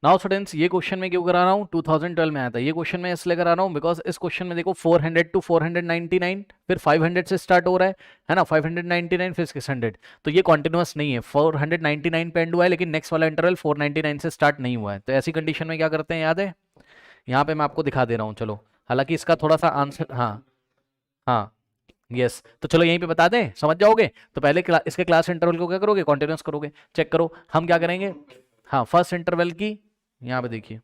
Now students, ये question में क्यों करा रहा हूँ, 2012 में आया था ये क्वेश्चन में इसलिए करा रहा हूँ बिकॉज इस क्वेश्चन में देखो 400 टू 499, फिर 500 से स्टार्ट हो रहा है ना, 599 फिर 600, तो ये कॉन्टिन्यूस नहीं है, 499 पे एंड हुआ है लेकिन नेक्स्ट वाला इंटरवल 499 से स्टार्ट नहीं हुआ है। तो ऐसी कंडीशन में क्या करते हैं, याद है, यहाँ पे मैं आपको दिखा दे रहा हूँ। चलो, हालांकि इसका थोड़ा सा आंसर, हाँ हाँ, यस, तो चलो यहीं पे बता दें, समझ जाओगे। तो पहले इसके क्लास इंटरवल को क्या करोगे, कॉन्टिन्यूस करोगे। चेक करो हम क्या करेंगे। हाँ, फर्स्ट इंटरवल की, यहाँ पे देखिए,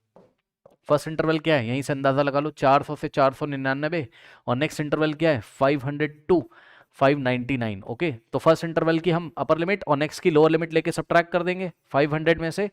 फर्स्ट इंटरवल क्या है, यहीं से अंदाजा लगा लो, 400 से 499, और नेक्स्ट इंटरवल क्या है, 500 टू 599। ओके, तो फर्स्ट इंटरवल की हम अपर लिमिट और नेक्स्ट की लोअर लिमिट लेके सब्ट्रैक्ट कर देंगे। 500 में से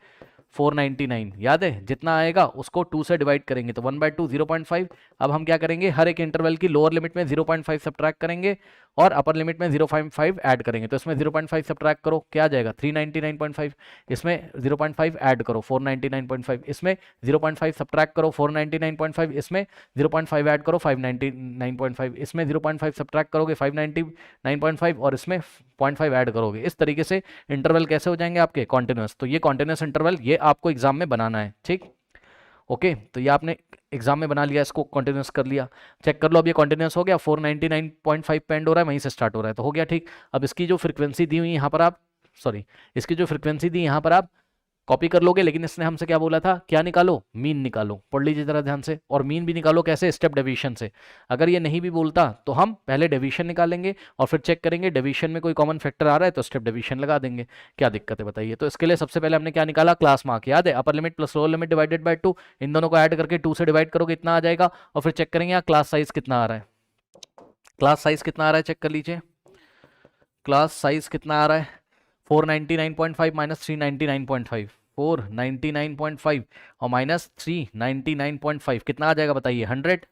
499, याद है, जितना आएगा उसको 2 से डिवाइड करेंगे, तो 1/2 0.5। अब हम क्या करेंगे, हर एक इंटरवल की लोअर लिमिट में 0.5 सब्ट्रैक्ट करेंगे और अपर लिमिट में 0.5 ऐड करेंगे। तो इसमें 0.5 सब्ट्रैक्ट करो, क्या आ जाएगा, 399.5। इसमें 0.5 ऐड करो, 499.5। इसमें 0.5 सब्ट्रैक्ट करो, 499.5। इसमें 0.5 ऐड करो, 599.5। इसमें 0.5 सब्ट्रैक्ट करोगे, 599.5, और इसमें 0.5 ऐड करोगे। इस तरीके से इंटरवल कैसे हो जाएंगे आपके, कॉन्टिन्यूस। तो ये कॉन्टिन्यूस इंटरवल ये आपको एग्जाम में बनाना है, ठीक। ओके, तो ये आपने एग्जाम में बना लिया, इसको कॉन्टिन्यूस कर लिया। चेक कर लो, अब ये कॉन्टिन्यूस हो गया, 499.5 पे एंड हो रहा है, वहीं से स्टार्ट हो रहा है, तो हो गया ठीक। अब इसकी जो फ्रीक्वेंसी दी हुई यहाँ पर आप, सॉरी, इसकी जो फ्रीक्वेंसी दी यहाँ पर आप कॉपी कर लोगे, लेकिन इसने हमसे क्या बोला था, क्या निकालो, मीन निकालो। पढ़ लीजिए जरा ध्यान से, और मीन भी निकालो कैसे, स्टेप डेविएशन से। अगर ये नहीं भी बोलता तो हम पहले डेविएशन निकालेंगे और फिर चेक करेंगे डेविएशन में कोई कॉमन फैक्टर आ रहा है तो स्टेप डेविएशन लगा देंगे। क्या दिक्कत है बताइए। तो इसके लिए सबसे पहले हमने क्या निकाला, क्लास मार्क, याद है, upper limit plus lower limit divided by 2, इन दोनों को ऐड करके 2 से डिवाइड करोगे, इतना आ जाएगा। और फिर चेक करेंगे यहाँ क्लास साइज कितना आ रहा है, क्लास साइज कितना आ रहा है, चेक कर लीजिए, क्लास साइज कितना आ रहा है, 499.5 माइनस 399.5, 499.5 और माइनस 399.5 कितना आ जाएगा बताइए, 100।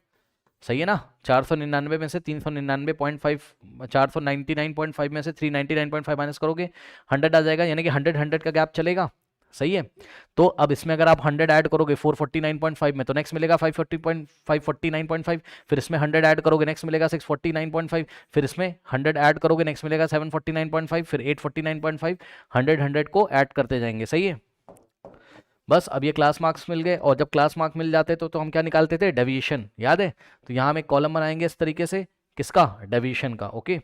सही है ना, 499 में से 399.5, 499.5 में से 399.5 माइनस करोगे, 100 आ जाएगा, यानी कि 100 का गैप चलेगा। सही है। तो अब इसमें अगर आप 100 ऐड करोगे 449.5 में, तो नेक्स्ट मिलेगा 549.5, फिर इसमें 100 ऐड करोगे, नेक्स्ट मिलेगा 649.5, फिर इसमें 100 ऐड करोगे, नेक्स्ट मिलेगा 749.5, फिर 849.5, 100 को ऐड करते जाएंगे। सही है। बस अब ये क्लास मार्क्स मिल गए, और जब क्लास मार्क मिल जाते तो हम क्या निकालते थे, डेविएशन, याद है। तो यहाँ हम एक कॉलम बनाएंगे इस तरीके से, किसका, डेविएशन का। ओके,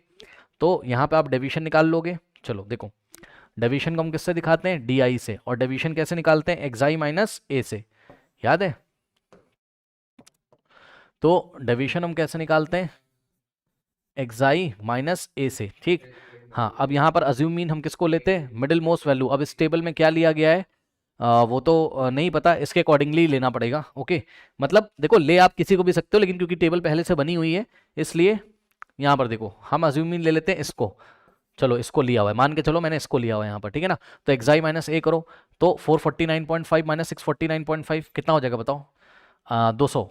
तो यहाँ पे आप डेविएशन निकाल लोगे। चलो देखो, डेविएशन को हम किससे दिखाते हैं, डी आई से, और डेविएशन कैसे निकालते हैं, एक्स आई माइनस ए से, याद है। तो डेविएशन हम कैसे निकालते हैं, एक्स आई माइनस ए से, ठीक। हाँ, अब यहाँ पर अज्यूम मीन हम किसको लेते हैं, मिडिल मोस्ट वैल्यू। अब इस टेबल में क्या लिया गया है, वो तो नहीं पता, इसके अकॉर्डिंगली लेना पड़ेगा। ओके, मतलब देखो, ले आप किसी को भी सकते हो, लेकिन क्योंकि टेबल पहले से बनी हुई है इसलिए यहाँ पर देखो हम अज्यूम मीन ले लेते हैं इसको। चलो, इसको लिया हुआ है, मान के चलो मैंने इसको लिया हुआ है यहाँ पर, ठीक है ना। तो एक्साई माइनस ए करो, तो 449.5 माइनस 649.5 कितना हो जाएगा बताओ, 200,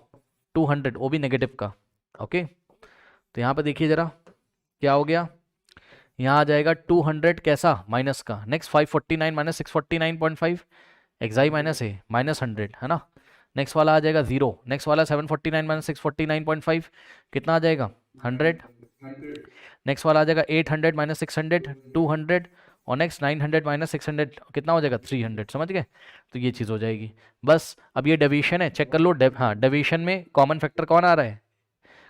200, वो भी नेगेटिव का। ओके, तो यहाँ पर देखिए जरा क्या हो गया, यहाँ आ जाएगा 200 कैसा, माइनस का, नेक्स्ट 549 माइनस 649.5, एक्साई माइनस ए माइनस 100, है ना। नेक्स्ट वाला आ जाएगा 0, नेक्स्ट वाला 749 माइनस 649.5 कितना आ जाएगा, 100। नेक्स्ट वाला आ जाएगा 800 माइनस 600, 200, और नेक्स्ट 900 माइनस 600 कितना हो जाएगा, 300। समझ गए, तो ये चीज़ हो जाएगी। बस अब ये डेविएशन है, चेक कर लो। हाँ, डेविएशन में कॉमन फैक्टर कौन आ रहा है,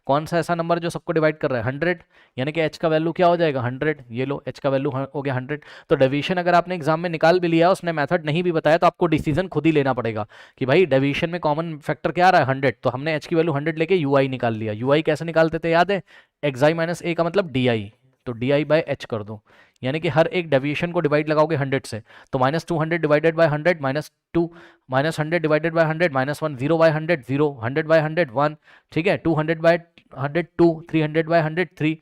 कौन सा ऐसा नंबर जो सबको डिवाइड कर रहा है, 100, यानी कि h का वैल्यू क्या हो जाएगा, 100। ये लो, h का वैल्यू हो गया 100। तो डेविएशन अगर आपने एग्जाम में निकाल भी लिया, उसने मेथड नहीं भी बताया, तो आपको डिसीजन खुद ही लेना पड़ेगा कि भाई डेविएशन में कॉमन फैक्टर क्या आ रहा है, 100, तो हमने h की वैल्यू 100 लेके ui निकाल लिया। ui कैसे निकालते थे, याद है, एक्स आई माइनस ए का मतलब डी आई, तो डी आई बाई एच कर दो, यानी कि हर एक डेविएशन को डिवाइड लगाओगे 100 से, तो minus 200 divided by 100, minus 2, minus 100 divided by 100, minus 1, 0 by 100, 0, 100 by 100, 1, ठीक है, 200 बाई 100, 2, 300 बाई 100, 3।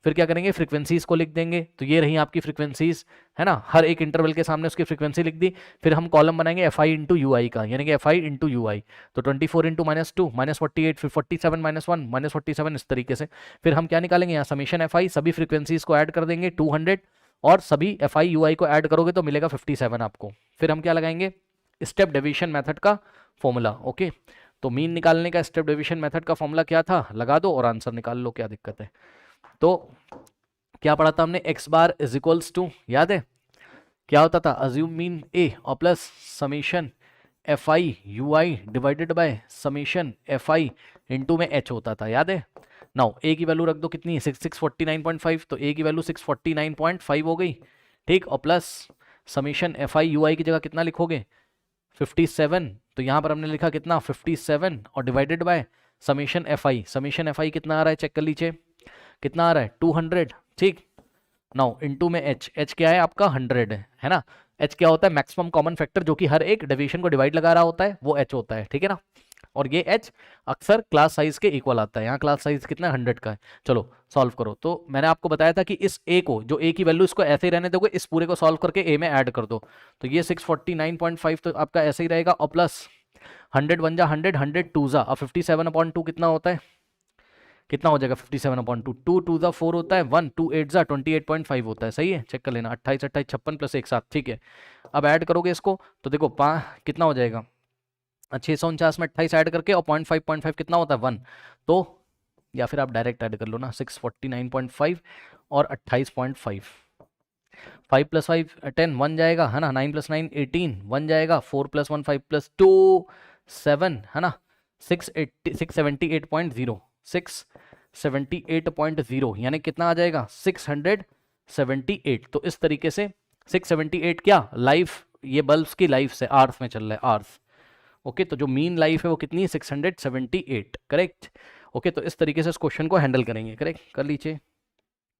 फिर क्या करेंगे, फ्रीक्वेंसीज को लिख देंगे, तो ये रही आपकी फ्रीक्वेंसीज, है ना, हर एक इंटरवल के सामने उसकी फ्रीक्वेंसी लिख दी। फिर हम कॉलम बनाएंगे एफ आई इंटू यू आई का, यानी कि एफ आई इंटू यू आई, तो 24 इंटू माइनस 2 माइनस 48, फिर 47 माइनस 1 माइनस 47, इस तरीके से। फिर हम क्या निकालेंगे यहाँ, समीशन एफ आई, सभी फ्रीक्वेंसीज को ऐड कर देंगे 200, और सभी एफ आई यू आई को ऐड करोगे तो मिलेगा 57 आपको। फिर हम क्या लगाएंगे, स्टेप डेविएशन मेथड का फॉर्मूला। ओके, तो मीन निकालने का स्टेप डेविएशन मेथड का फॉर्मूला क्या था, लगा दो और आंसर निकाल लो, क्या दिक्कत है। तो क्या पढ़ा था हमने, X bar is equals to, याद है क्या होता था, अज्यूम मीन ए और plus summation F I U I divided by summation F I into में एच होता था, याद है। नाउ ए की वैल्यू रख दो कितनी है 649.5, तो ए की वैल्यू 649.5 हो गई, ठीक। और plus summation F I U I की जगह कितना लिखोगे 57, तो यहाँ पर हमने लिखा कितना 57 और डिवाइडेड बाय समीशन एफ आई कितना आ रहा है चेक कर लीजिए, कितना आ रहा है 200, ठीक। नाउ इनटू में एच क्या है आपका 100 है ना। एच क्या होता है मैक्सिमम कॉमन फैक्टर, जो कि हर एक डेविएशन को डिवाइड लगा रहा होता है, वो एच होता है, ठीक है ना। और ये एच अक्सर क्लास साइज के इक्वल आता है, यहाँ क्लास साइज कितना 100 का है। चलो सॉल्व करो। तो मैंने आपको बताया था कि इस ए को, जो ए की वैल्यू इसको ऐसे ही रहने दोगे, इस पूरे को सॉल्व करके ए में ऐड कर दो, तो ये 649.5 तो आपका ऐसे ही रहेगा, और प्लस 100 1 जा 100, 100 2 जा, अब 57/2 कितना होता है, कितना हो जाएगा 57/2, 2 2 जा 4 होता है, 1 2 8 जा 28.5 होता है, सही है, चेक कर लेना। 28 28 56 प्लस 1 7, ठीक है। अब ऐड करोगे इसको तो देखो कितना हो जाएगा 649 में 28 ऐड करके, और 0.5 कितना होता है 1, तो या फिर आप डायरेक्ट ऐड कर लो ना 649.5 और 28.5, 5 + 5 10 1 जाएगा है ना, 9 + 9 18 1 जाएगा, 4 + 1 5 + 2 7 है ना, 678.0 678.0 यानी कितना आ जाएगा 678। तो इस तरीके से 678 क्या लाइफ, ये बल्ब्स की लाइफ से आर्स में चल रहा है, आर्स, ओके। तो जो मीन लाइफ है वो कितनी है 678, करेक्ट, ओके। तो इस तरीके से इस क्वेश्चन को हैंडल करेंगे, करेक्ट कर लीजिए।